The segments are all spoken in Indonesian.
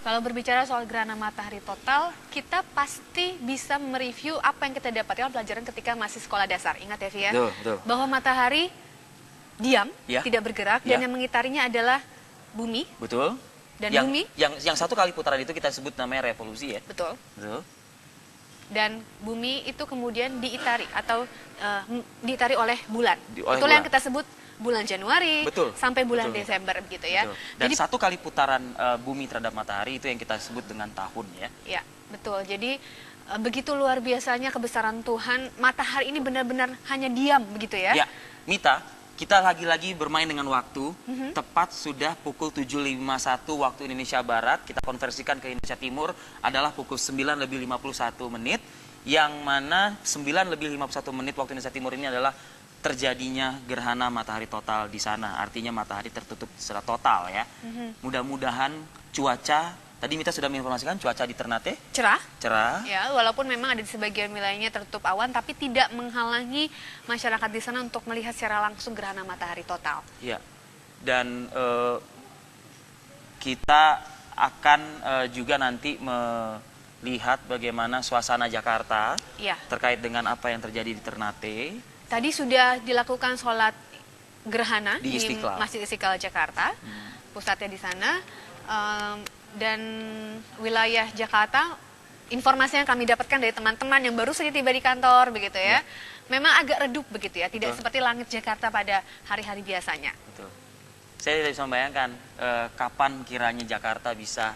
Kalau berbicara soal gerhana matahari total, kita pasti bisa mereview apa yang kita dapatkan pelajaran ketika masih sekolah dasar. Ingat ya, Via? Betul. Bahwa matahari diam, Ya. tidak bergerak, Ya. dan yang mengitarinya adalah bumi. Betul. Dan bumi? Yang satu kali putaran itu kita sebut namanya revolusi ya. Betul. Betul. Dan bumi itu kemudian diitari atau diitari oleh bulan. Oleh Itulah yang bulan. kita sebut bulan Januari Betul. sampai bulan Betul. Desember begitu ya. Betul. Dan Jadi satu kali putaran bumi terhadap matahari itu yang kita sebut dengan tahun ya. ya, betul. Jadi begitu luar biasanya kebesaran Tuhan, matahari ini benar-benar hanya diam begitu ya. Ya, Mita, kita lagi-lagi bermain dengan waktu. Tepat sudah pukul 7.51 waktu Indonesia Barat. Kita konversikan ke Indonesia Timur adalah pukul 9.51 menit. Yang mana 9.51 menit waktu Indonesia Timur ini adalah terjadinya gerhana matahari total di sana. Artinya matahari tertutup secara total ya. Mudah-mudahan cuaca, tadi Mita sudah menginformasikan cuaca di Ternate Cerah. cerah. Ya, walaupun memang ada di sebagian wilayahnya tertutup awan, tapi tidak menghalangi masyarakat di sana untuk melihat secara langsung gerhana matahari total. Ya, dan kita akan juga nanti melihat bagaimana suasana Jakarta Ya. terkait dengan apa yang terjadi di Ternate. Tadi sudah dilakukan sholat gerhana Di Istiqlal. Masjid Istiqlal Jakarta, pusatnya di sana. Dan wilayah Jakarta, informasi yang kami dapatkan dari teman-teman yang baru saja tiba di kantor begitu ya, memang agak redup begitu ya, tidak seperti langit Jakarta pada hari-hari biasanya. Betul. Saya tidak bisa membayangkan kapan kiranya Jakarta bisa.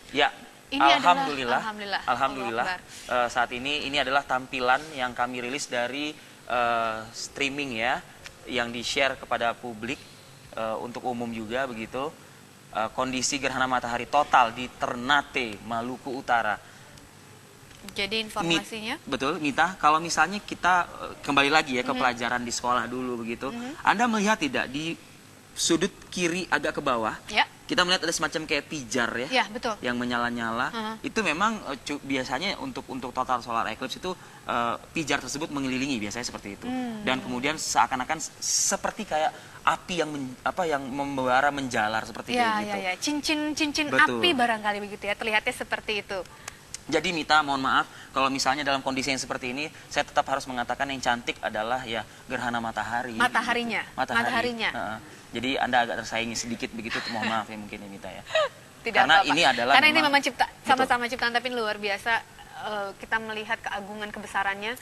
Ya, Ini alhamdulillah, adalah, alhamdulillah. Allahu Akbar. Saat ini adalah tampilan yang kami rilis dari streaming ya, yang di-share kepada publik untuk umum juga begitu. Kondisi gerhana matahari total di Ternate, Maluku Utara. Jadi informasinya, Betul, Mita. Kalau misalnya kita kembali lagi ya ke pelajaran di sekolah dulu begitu, Anda melihat tidak di sudut kiri agak ke bawah, ya, kita melihat ada semacam kayak pijar ya, ya betul. yang menyala-nyala. Itu memang biasanya untuk total solar eclipse itu pijar tersebut mengelilingi, biasanya seperti itu. Dan kemudian seakan-akan seperti kayak api yang membara menjalar seperti Ya, kayak gitu. ya, ya. Cincin Betul. api barangkali begitu ya, terlihatnya seperti itu. Jadi Mita, mohon maaf kalau misalnya dalam kondisi yang seperti ini, saya tetap harus mengatakan yang cantik adalah ya gerhana matahari. Mataharinya, Gitu. mataharinya. Jadi Anda agak tersaingi sedikit begitu, mohon maaf ya mungkin ya Mita ya. Tidak Karena apa-apa. ini adalah Karena ini memang- memang sama-sama ciptaan tapi luar biasa. Kita melihat keagungan kebesarannya.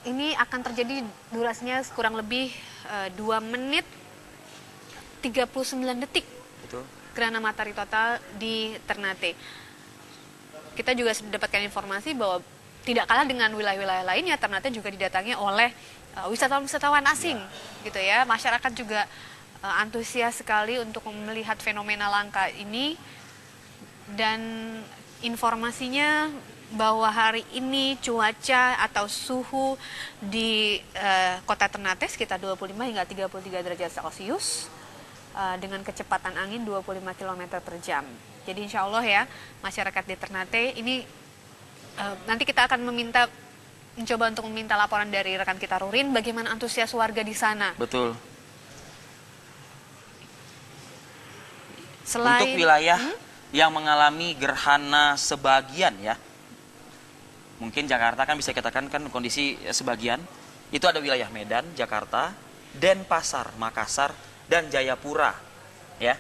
Ini akan terjadi durasinya kurang lebih 2 menit 39 detik Betul. gerhana matahari total di Ternate. Kita juga mendapatkan informasi bahwa tidak kalah dengan wilayah-wilayah lainnya, Ternate juga didatangi oleh wisatawan-wisatawan asing, gitu ya. Masyarakat juga antusias sekali untuk melihat fenomena langka ini, dan informasinya bahwa hari ini cuaca atau suhu di kota Ternate sekitar 25 hingga 33 derajat Celcius dengan kecepatan angin 25 km per jam. Jadi insya Allah ya, masyarakat di Ternate ini nanti kita akan mencoba untuk meminta laporan dari rekan kita Rurin bagaimana antusias warga di sana. Betul. Selain Untuk wilayah yang mengalami gerhana sebagian ya, mungkin Jakarta kan bisa dikatakan kan kondisi sebagian, itu ada wilayah Medan, Jakarta, Denpasar, Makassar, dan Jayapura. Ya,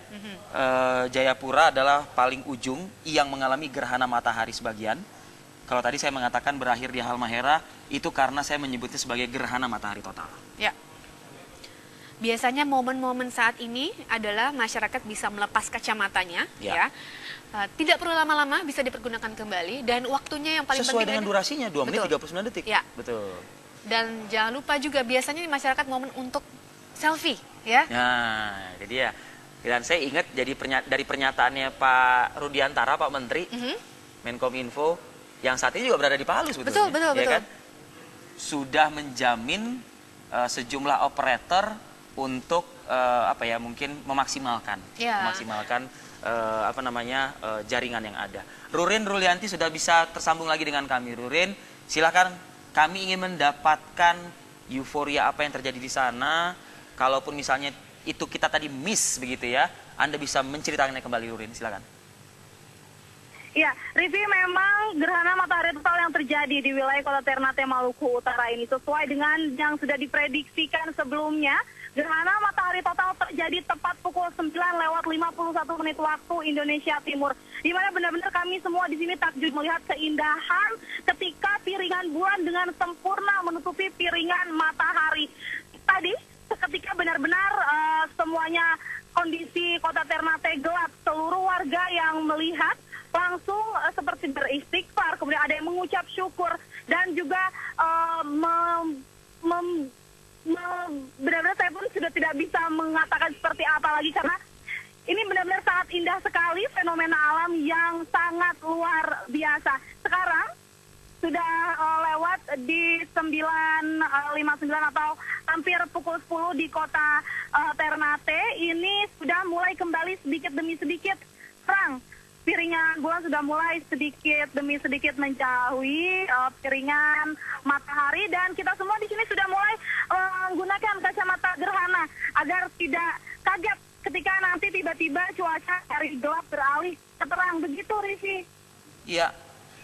Jayapura adalah paling ujung yang mengalami gerhana matahari sebagian. Kalau tadi saya mengatakan berakhir di Halmahera, itu karena saya menyebutnya sebagai gerhana matahari total. Ya. Biasanya momen-momen saat ini adalah masyarakat bisa melepas kacamatanya, ya. Tidak perlu lama-lama, bisa dipergunakan kembali, dan waktunya yang paling Sesuai penting dengan durasinya 2 menit Betul. 39 detik. Ya. Betul. Dan jangan lupa juga biasanya masyarakat momen untuk selfie, ya. Nah, itu dia. Dan saya ingat dari pernyataannya Pak Rudiantara, Pak Menteri, Menkominfo, yang saat ini juga berada di Palu sebetulnya. Betul. Kan? Sudah menjamin sejumlah operator untuk mungkin memaksimalkan jaringan yang ada. Rurin Rulianti sudah bisa tersambung lagi dengan kami. Rurin, silakan, kami ingin mendapatkan euforia apa yang terjadi di sana. Kalaupun misalnya itu kita tadi miss begitu ya, Anda bisa menceritakannya kembali, Rurin, silakan. Ya, Rivi, memang gerhana matahari total yang terjadi di wilayah Kota Ternate, Maluku Utara ini sesuai dengan yang sudah diprediksikan sebelumnya. Gerhana matahari total terjadi tepat pukul 9:51 waktu Indonesia Timur. Di mana benar-benar kami semua di sini takjub melihat keindahan ketika piringan bulan dengan sempurna menutupi piringan matahari. Tadi ketika benar-benar semuanya kondisi Kota Ternate gelap, seluruh warga yang melihat langsung seperti beristighfar, kemudian ada yang mengucap syukur dan juga benar-benar saya pun sudah tidak bisa mengatakan seperti apa lagi karena ini benar-benar sangat indah sekali, fenomena alam yang sangat luar biasa. Sekarang sudah lewat di 9:59 atau hampir pukul 10 di Kota Ternate. Ini sudah mulai kembali sedikit demi sedikit terang. Piringan bulan sudah mulai sedikit demi sedikit menjauhi piringan matahari dan kita semua di sini sudah mulai menggunakan kacamata gerhana agar tidak kaget ketika nanti tiba-tiba cuaca dari gelap beralih ke terang. Begitu, Rivi. Iya,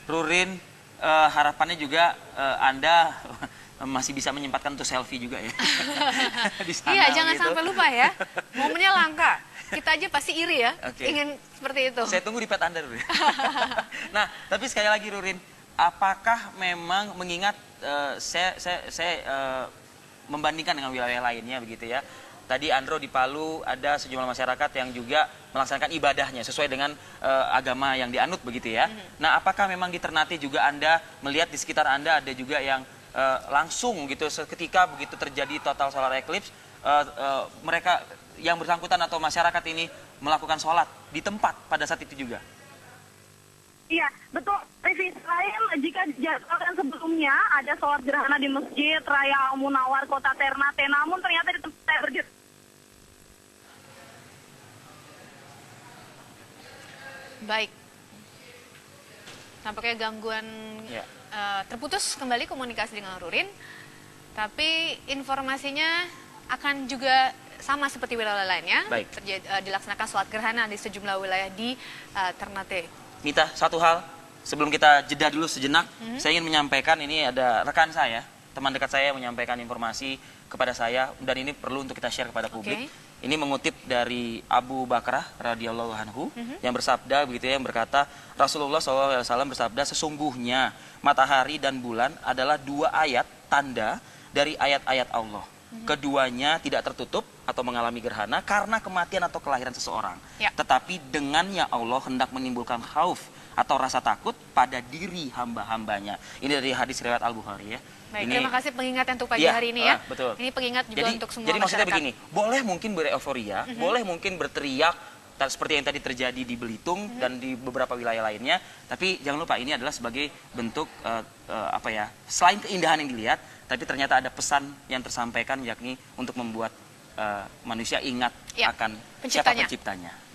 Rurin, harapannya juga Anda masih bisa menyempatkan untuk selfie juga ya. Di sana, Iya, jangan gitu. sampai lupa ya. Momennya langka. Kita aja pasti iri ya, ingin seperti itu. Saya tunggu di pet Anda, Rurin. Nah, tapi sekali lagi Rurin, apakah memang mengingat saya membandingkan dengan wilayah lainnya begitu ya. Tadi Andro di Palu ada sejumlah masyarakat yang juga melaksanakan ibadahnya sesuai dengan agama yang dianut begitu ya. Nah, apakah memang di Ternate juga Anda melihat di sekitar Anda ada juga yang langsung gitu seketika begitu terjadi total solar eclipse mereka yang bersangkutan atau masyarakat ini melakukan sholat di tempat pada saat itu juga? Iya, betul. Rivi, selain jika dijadwalkan sebelumnya ada sholat gerhana di Masjid Raya Al Munawar Kota Ternate, namun ternyata di tempat saya berdiri Baik. Tampaknya gangguan terputus kembali komunikasi dengan Rurin. Tapi informasinya akan juga sama seperti wilayah lainnya. Dilaksanakan sholat gerhana di sejumlah wilayah di Ternate. Mita, satu hal sebelum kita jeda dulu sejenak, saya ingin menyampaikan ini ada rekan saya, teman dekat saya menyampaikan informasi kepada saya dan ini perlu untuk kita share kepada publik. Ini mengutip dari Abu Bakrah radhiyallahu anhu yang bersabda begitu ya, yang berkata Rasulullah SAW bersabda sesungguhnya matahari dan bulan adalah dua ayat tanda dari ayat-ayat Allah. Keduanya tidak tertutup atau mengalami gerhana karena kematian atau kelahiran seseorang. Tetapi dengannya Allah hendak menimbulkan khauf atau rasa takut pada diri hamba-hambanya. Ini dari hadis riwayat Al-Bukhari ya. Baik, terima kasih pengingat untuk pagi hari ini ya. Betul. Ini pengingat juga untuk semua jadi masyarakat. Maksudnya begini, boleh mungkin bereuforia, boleh mungkin berteriak, seperti yang tadi terjadi di Belitung dan di beberapa wilayah lainnya. Tapi jangan lupa ini adalah sebagai bentuk selain keindahan yang dilihat, tapi ternyata ada pesan yang tersampaikan yakni untuk membuat manusia ingat akan siapa penciptanya.